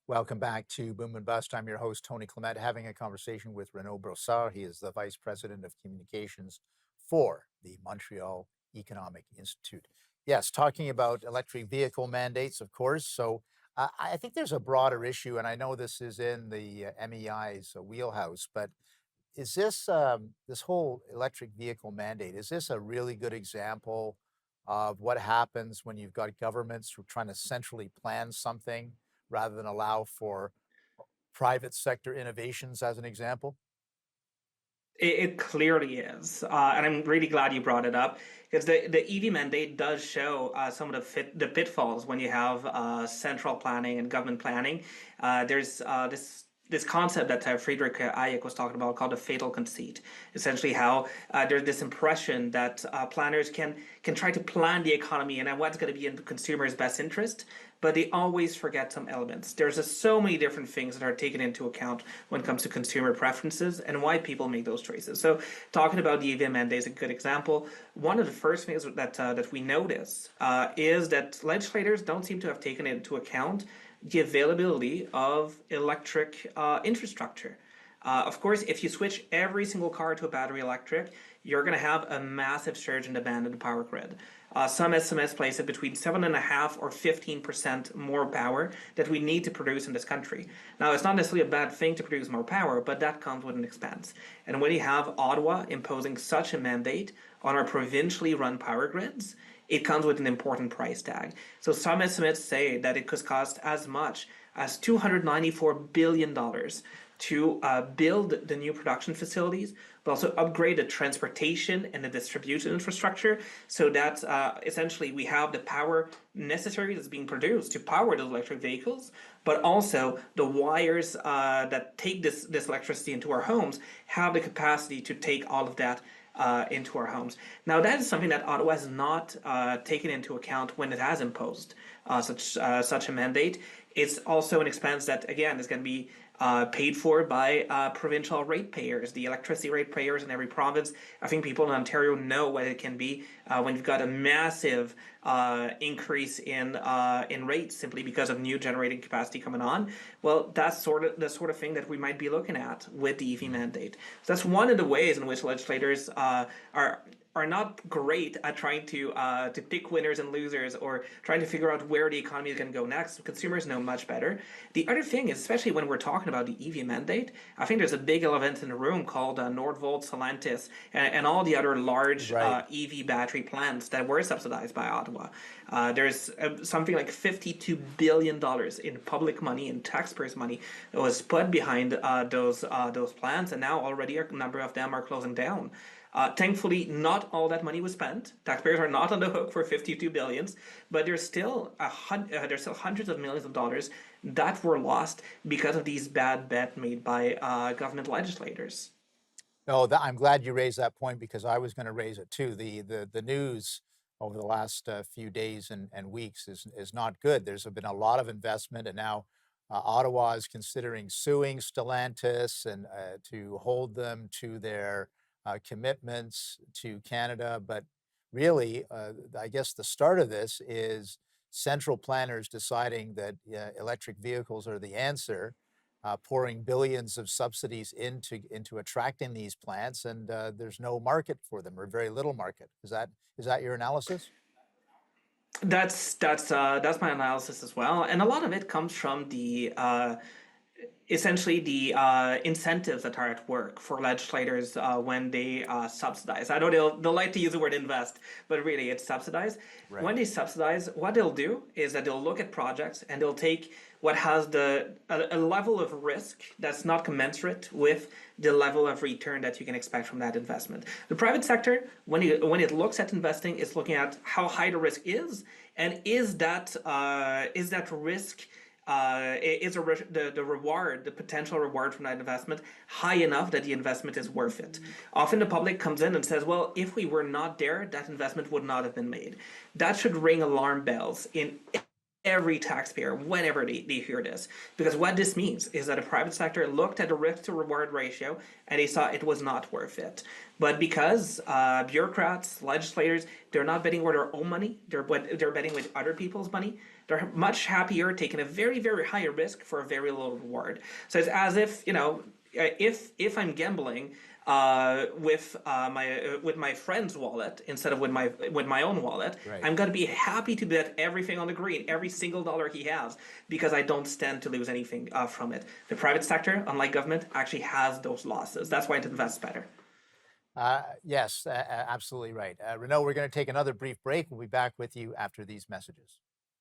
Welcome back to Boom and Bust. I'm your host, Tony Clement, having a conversation with Renaud Brossard. He is the Vice President of Communications for the Montreal Economic Institute. Yes, talking about electric vehicle mandates, of course. So I think there's a broader issue, and I know this is in the MEI's wheelhouse, but is this whole electric vehicle mandate, is this a really good example of what happens when you've got governments who are trying to centrally plan something rather than allow for private sector innovations, as an example? It clearly is, and I'm really glad you brought it up because the EV mandate does show some of the pitfalls when you have central planning and government planning. There's this concept that Friedrich Hayek was talking about called the fatal conceit. Essentially, how there's this impression that planners can try to plan the economy and what's going to be in the consumer's best interest, but they always forget some elements. There's just so many different things that are taken into account when it comes to consumer preferences and why people make those choices. So, talking about the EV mandate is a good example. One of the first things that we notice is that legislators don't seem to have taken into account the availability of electric infrastructure. Of course, if you switch every single car to a battery electric, you're going to have a massive surge in demand in the power grid. Some estimates place it between 7.5 or 15% more power that we need to produce in this country. Now, it's not necessarily a bad thing to produce more power, but that comes with an expense. And when you have Ottawa imposing such a mandate on our provincially run power grids, it comes with an important price tag. So some estimates say that it could cost as much as $294 billion to build the new production facilities, but also upgrade the transportation and the distribution infrastructure so that essentially we have the power necessary that's being produced to power those electric vehicles, but also the wires that take this electricity into our homes have the capacity to take all of that into our homes. Now, that is something that Ottawa has not taken into account when it has imposed such a mandate. It's also an expense that, again, is going to be paid for by provincial ratepayers, the electricity ratepayers in every province. I think people in Ontario know what it can be when you've got a massive increase in rates simply because of new generating capacity coming on. Well, that's sort of the sort of thing that we might be looking at with the EV mandate. So that's one of the ways in which legislators are not great at trying to pick winners and losers or trying to figure out where the economy is going to go next. Consumers know much better. The other thing is, especially when we're talking about the EV mandate, I think there's a big elephant in the room called Nordvolt, Stellantis, and all the other large Right. EV battery plants that were subsidized by Ottawa. There's something like $52 billion in public money and taxpayers' money that was put behind those plants, and now already a number of them are closing down. Thankfully, not all that money was spent. Taxpayers are not on the hook for 52 billions, but there's still hundreds of millions of dollars that were lost because of these bad bet made by government legislators. No, I'm glad you raised that point because I was going to raise it too. The news over the last few days and weeks is not good. There's been a lot of investment, and now Ottawa is considering suing Stellantis and to hold them to their commitments to Canada. But really, I guess the start of this is central planners deciding that electric vehicles are the answer, pouring billions of subsidies into attracting these plants, and there's no market for them or very little market. Is that your analysis? That's my analysis as well, and a lot of it comes from the essentially the incentives that are at work for legislators when they subsidize. I know they'll like to use the word invest, but really it's subsidize. Right. When they subsidize, what they'll do is that they'll look at projects and they'll take what has a level of risk that's not commensurate with the level of return that you can expect from that investment. The private sector, when it looks at investing, is looking at how high the risk is, and is that risk the reward, the potential reward from that investment, high enough that the investment is worth it. Often the public comes in and says, well, if we were not there, that investment would not have been made. That should ring alarm bells in every taxpayer whenever they hear this. Because what this means is that the private sector looked at the risk to reward ratio and they saw it was not worth it. But because bureaucrats, legislators, they're not betting with their own money, they're betting with other people's money. They're much happier taking a very, very high risk for a very low reward. So it's as if, if I'm gambling with my friend's wallet instead of with my own wallet, Right. I'm gonna be happy to bet everything on the green, every single dollar he has, because I don't stand to lose anything from it. The private sector, unlike government, actually has those losses. That's why it invests better. Yes, absolutely right. Renaud, we're going to take another brief break. We'll be back with you after these messages.